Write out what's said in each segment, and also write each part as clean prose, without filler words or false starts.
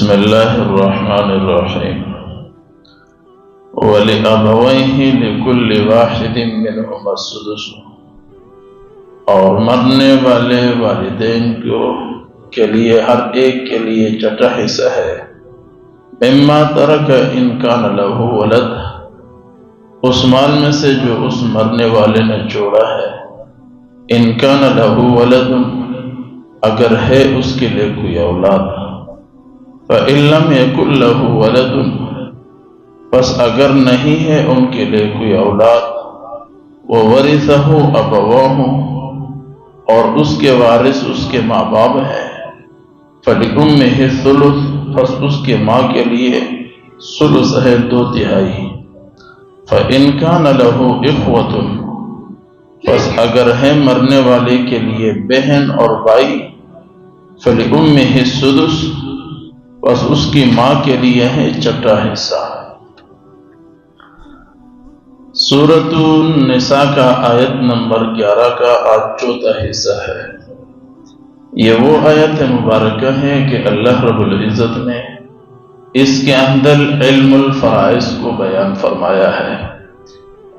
بسم اللہ الرحمن الرحیم وَلِأَبَوَيْهِ لِكُلِّ وَاحِدٍ مِّنْهُمَا السُّدُسُ، اور مرنے والے والدین کے لیے ہر ایک کے لیے چھٹا حصہ ہے۔ مما ترک ان کان لہ ولد، اس مال میں سے جو اس مرنے والے نے چھوڑا ہے۔ ان کان لہ ولد، اگر ہے اس کے لیے کوئی اولاد۔ فَإِن لَّمْ يَكُن لَّهُ وَلَدٌ، بس اگر نہیں ہے ان کے لیے کوئی اولاد۔ وَوَرِثَهُ أَبَوَاهُ، اور اس کے وارث اس کے ماں باپ ہیں۔ فَلِأُمِّهِ الثُّلُثُ، پس اس کے ماں کے لیے ثلث ہے 2/3۔ فَإِن كَانَ لَهُ إِخْوَةٌ، پس اگر ہے مرنے والے کے لیے بہن اور بھائی۔ فَلِأُمِّهِ السُّدُسُ، پس اس کی ماں کے لیے ہے چھٹا حصہ۔ سورۃ النساء کا آیت نمبر 11 کا آج چوتھا حصہ ہے۔ یہ وہ آیت مبارکہ ہے کہ اللہ رب العزت نے اس کے اندر علم الفرائض کو بیان فرمایا ہے۔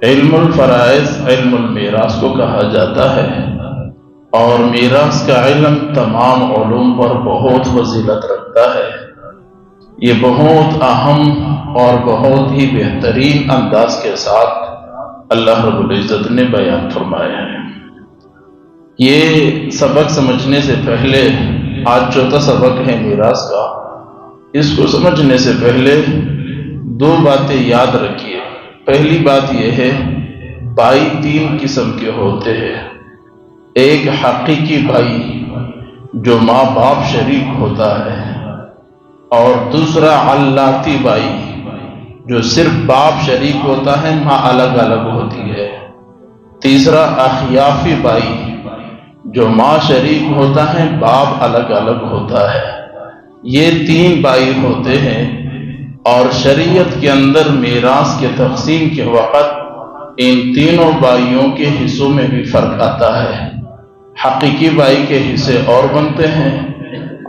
علم الفرائض علم المیراث کو کہا جاتا ہے، اور میراث کا علم تمام علوم پر بہت فضیلت رکھتا ہے۔ یہ بہت اہم اور بہت ہی بہترین انداز کے ساتھ اللہ رب العزت نے بیان فرمایا ہے۔ یہ سبق سمجھنے سے پہلے، آج چوتھا سبق ہے میراث کا، اس کو سمجھنے سے پہلے 2 باتیں یاد رکھیے۔ پہلی بات یہ ہے، بھائی 3 قسم کے ہوتے ہیں۔ ایک حقیقی بھائی جو ماں باپ شریک ہوتا ہے، اور دوسرا علاتی بھائی جو صرف باپ شریک ہوتا ہے، ماں الگ الگ ہوتی ہے۔ تیسرا اخیافی بھائی جو ماں شریک ہوتا ہے، باپ الگ الگ ہوتا ہے۔ یہ 3 بھائی ہوتے ہیں، اور شریعت کے اندر میراث کے تقسیم کے وقت ان تینوں بھائیوں کے حصوں میں بھی فرق آتا ہے۔ حقیقی بھائی کے حصے اور بنتے ہیں،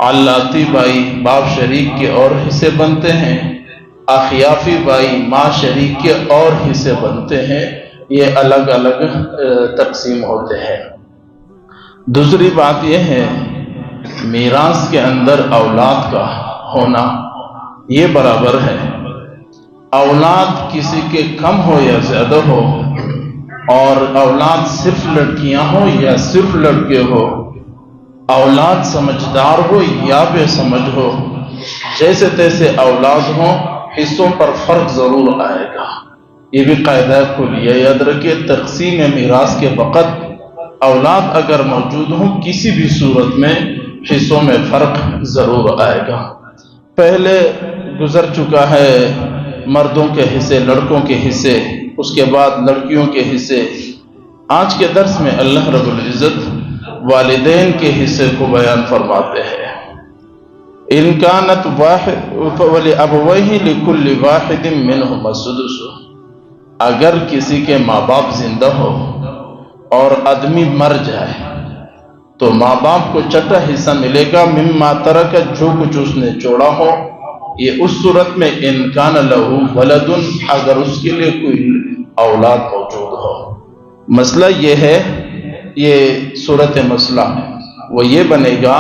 علاتی بھائی باپ شریک کے اور حصے بنتے ہیں، اخیافی بھائی ماں شریک کے اور حصے بنتے ہیں۔ یہ الگ الگ تقسیم ہوتے ہیں۔ دوسری بات یہ ہے، میراث کے اندر اولاد کا ہونا یہ برابر ہے۔ اولاد کسی کے کم ہو یا زیادہ ہو، اور اولاد صرف لڑکیاں ہو یا صرف لڑکے ہو، اولاد سمجھدار ہو یا بے سمجھ ہو، جیسے تیسے اولاد ہو، حصوں پر فرق ضرور آئے گا۔ یہ بھی قاعدہ کلیہ یاد رکھے، تقسیم میراث کے وقت اولاد اگر موجود ہوں، کسی بھی صورت میں حصوں میں فرق ضرور آئے گا۔ پہلے گزر چکا ہے مردوں کے حصے، لڑکوں کے حصے، اس کے بعد لڑکیوں کے حصے۔ آج کے درس میں اللہ رب العزت والدین کے حصے کو بیان فرماتے ہیں۔ ان کانت واحد وَلِأَبَوَيْهِ لِكُلِّ وَاحِدٍ مِّنْهُمَا السُّدُسُ، اگر کسی کے ماں باپ زندہ ہو اور آدمی مر جائے تو ماں باپ کو چھٹا حصہ ملے گا، مما ترک، جو کچھ اس نے چھوڑا ہو۔ یہ اس صورت میں ان کان لہ ولد، اگر اس کے لیے کوئی اولاد موجود ہو۔ مسئلہ یہ ہے، یہ صورت مسئلہ وہ یہ بنے گا،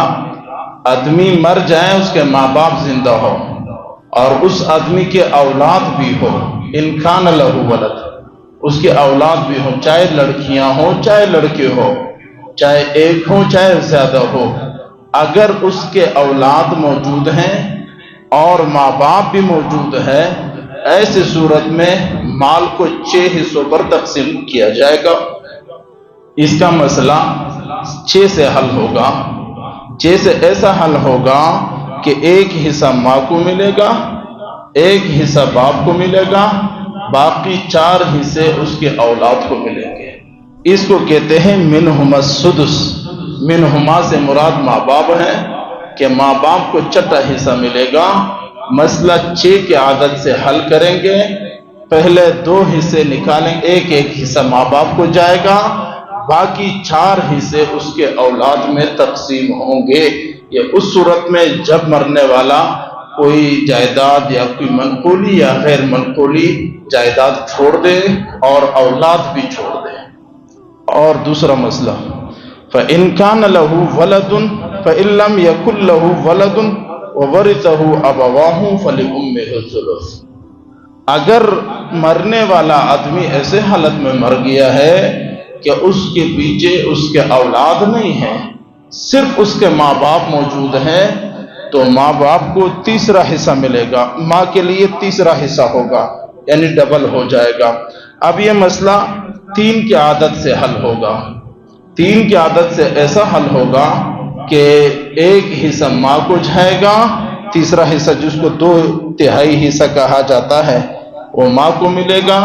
آدمی مر جائے، اس کے ماں باپ زندہ ہو، اور اس آدمی کے اولاد بھی ہو۔ ان کان لہ ولد، اس کے اولاد بھی ہو، چاہے لڑکیاں ہو چاہے لڑکے ہو، چاہے ایک ہو چاہے زیادہ ہو۔ اگر اس کے اولاد موجود ہیں اور ماں باپ بھی موجود ہے، ایسے صورت میں مال کو 6 حصوں پر تقسیم کیا جائے گا۔ اس کا مسئلہ 6 سے حل ہوگا۔ 6 سے ایسا حل ہوگا کہ 1 حصہ ماں کو ملے گا، 1 حصہ باپ کو ملے گا، باقی 4 حصے اس کے اولاد کو ملیں گے۔ اس کو کہتے ہیں منہما السدس۔ منہما سے مراد ماں باپ ہے، کہ ماں باپ کو چھٹا حصہ ملے گا۔ مسئلہ 6 کے عدد سے حل کریں گے۔ پہلے 2 حصے نکالیں، 1 حصہ ماں باپ کو جائے گا، باقی 4 حصے اس کے اولاد میں تقسیم ہوں گے۔ یہ اس صورت میں جب مرنے والا کوئی جائیداد یا کوئی منقولی یا غیر منقولی جائیداد چھوڑ دے اور اولاد بھی چھوڑ دے۔ اور دوسرا مسئلہ فَإِن كَانَ لَهُ وَلَدٌ فَإِن لَّمْ يَكُن لَّهُ وَلَدٌ وَوَرِثَهُ أَبَوَاهُ فَلِأُمِّهِ الثُّلُثُ۔ اگر مرنے والا آدمی ایسے حالت میں مر گیا ہے کہ اس کے پیچھے اس کے اولاد نہیں ہیں، صرف اس کے ماں باپ موجود ہیں، تو ماں باپ کو تیسرا حصہ ملے گا، ماں کے لیے تیسرا حصہ ہوگا، یعنی ڈبل ہو جائے گا۔ اب یہ مسئلہ 3 کی عادت سے حل ہوگا۔ 3 کی عادت سے ایسا حل ہوگا کہ ایک حصہ ماں کو جائے گا، تیسرا حصہ جس کو 2/3 حصہ کہا جاتا ہے وہ ماں کو ملے گا،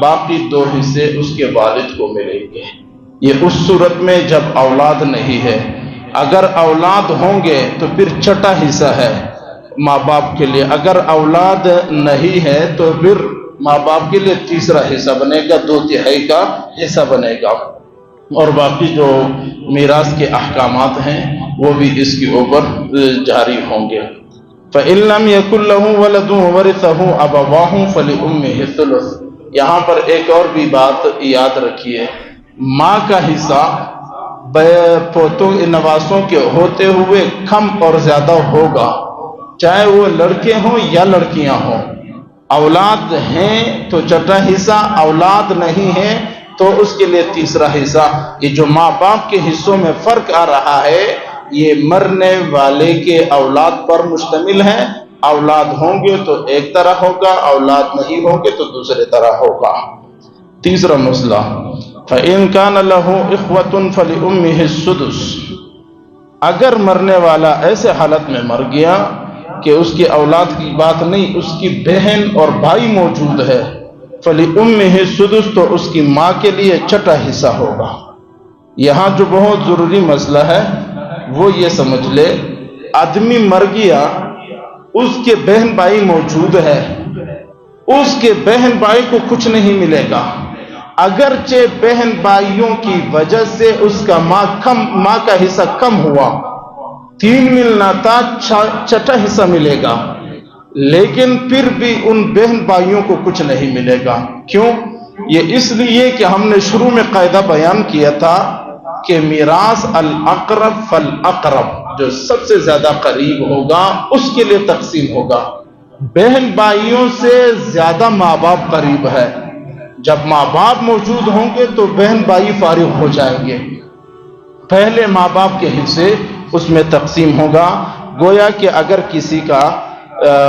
باقی 2 حصے اس کے والد کو ملیں گے۔ یہ اس صورت میں جب اولاد نہیں ہے۔ اگر اولاد ہوں گے تو پھر چھٹا حصہ ہے ماں باپ کے لیے، اگر اولاد نہیں ہے تو پھر ماں باپ کے لیے تیسرا حصہ بنے گا، 2/3 کا حصہ بنے گا، اور باقی جو میراث کے احکامات ہیں وہ بھی اس کے اوپر جاری ہوں گے۔ فَإِن لَّمْ يَكُن لَّهُ وَلَدٌ وَوَرِثَهُ أَبَوَاهُ فَلِأُمِّهِ الثُّلُثُ۔ یہاں پر ایک اور بھی بات یاد رکھیے، ماں کا حصہ پوتوں نواسوں کے ہوتے ہوئے کم اور زیادہ ہوگا، چاہے وہ لڑکے ہوں یا لڑکیاں ہوں۔ اولاد ہیں تو چھٹا حصہ، اولاد نہیں ہے تو اس کے لیے تیسرا حصہ۔ یہ جو ماں باپ کے حصوں میں فرق آ رہا ہے یہ مرنے والے کے اولاد پر مشتمل ہے، اولاد ہوں گے تو ایک طرح ہوگا، اولاد نہیں ہوں گے تو دوسرے طرح ہوگا۔ تیسرا مسئلہ فَإِن كَانَ لَهُ إِخْوَةٌ فَلِأُمِّهِ السُّدُسُ۔ اگر مرنے والا ایسے حالت میں مر گیا کہ اس کی اولاد کی بات نہیں، اس کی بہن اور بھائی موجود ہے، فَلِأُمِّهِ السُّدُسُ، تو اس کی ماں کے لیے چھٹا حصہ ہوگا۔ یہاں جو بہت ضروری مسئلہ ہے وہ یہ سمجھ لے، آدمی مر گیا، اس کے بہن بھائی موجود ہے، اس کے بہن بھائی کو کچھ نہیں ملے گا، اگرچہ بہن بھائیوں کی وجہ سے اس کا ماں کا حصہ کم ہوا، 3 ملنا تھا، چھٹا حصہ ملے گا، لیکن پھر بھی ان بہن بھائیوں کو کچھ نہیں ملے گا۔ کیوں؟ یہ اس لیے کہ ہم نے شروع میں قاعدہ بیان کیا تھا کہ میراث الاقرب فالاقرب، جو سب سے زیادہ قریب ہوگا اس کے لیے تقسیم ہوگا۔ بہن بھائیوں سے زیادہ ماں باپ قریب ہے، جب ماں باپ موجود ہوں گے تو بہن بھائی فارغ ہو جائیں گے، پہلے ماں باپ کے حصے اس میں تقسیم ہوگا۔ گویا کہ اگر کسی کا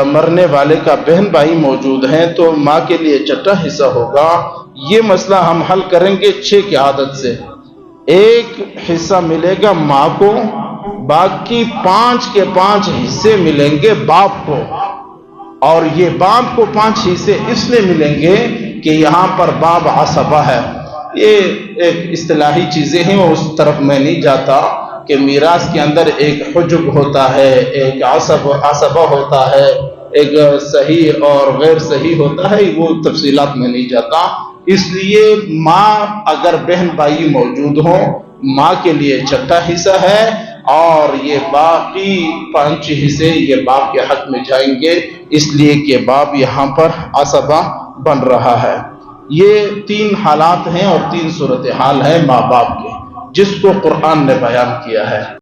مرنے والے کا بہن بھائی موجود ہیں تو ماں کے لیے چھٹا حصہ ہوگا۔ یہ مسئلہ ہم حل کریں گے 6 کی عادت سے۔ ایک حصہ ملے گا ماں کو، باقی 5 کے 5 حصے ملیں گے باپ کو، اور یہ باپ کو 5 حصے اس لیے ملیں گے کہ یہاں پر باپ عصبہ ہے۔ یہ ایک اصطلاحی چیزیں ہیں، اس طرف میں نہیں جاتا کہ میراث کے اندر ایک حجب ہوتا ہے، ایک عصبہ ہوتا ہے، ایک صحیح اور غیر صحیح ہوتا ہے، وہ تفصیلات میں نہیں جاتا۔ اس لیے ماں اگر بہن بھائی موجود ہوں، ماں کے لیے چھٹا حصہ ہے، اور یہ باقی 5 حصے یہ باپ کے حق میں جائیں گے، اس لیے کہ باپ یہاں پر عصبہ بن رہا ہے۔ یہ 3 حالات ہیں اور 3 صورتحال ہیں ماں باپ کے، جس کو قرآن نے بیان کیا ہے۔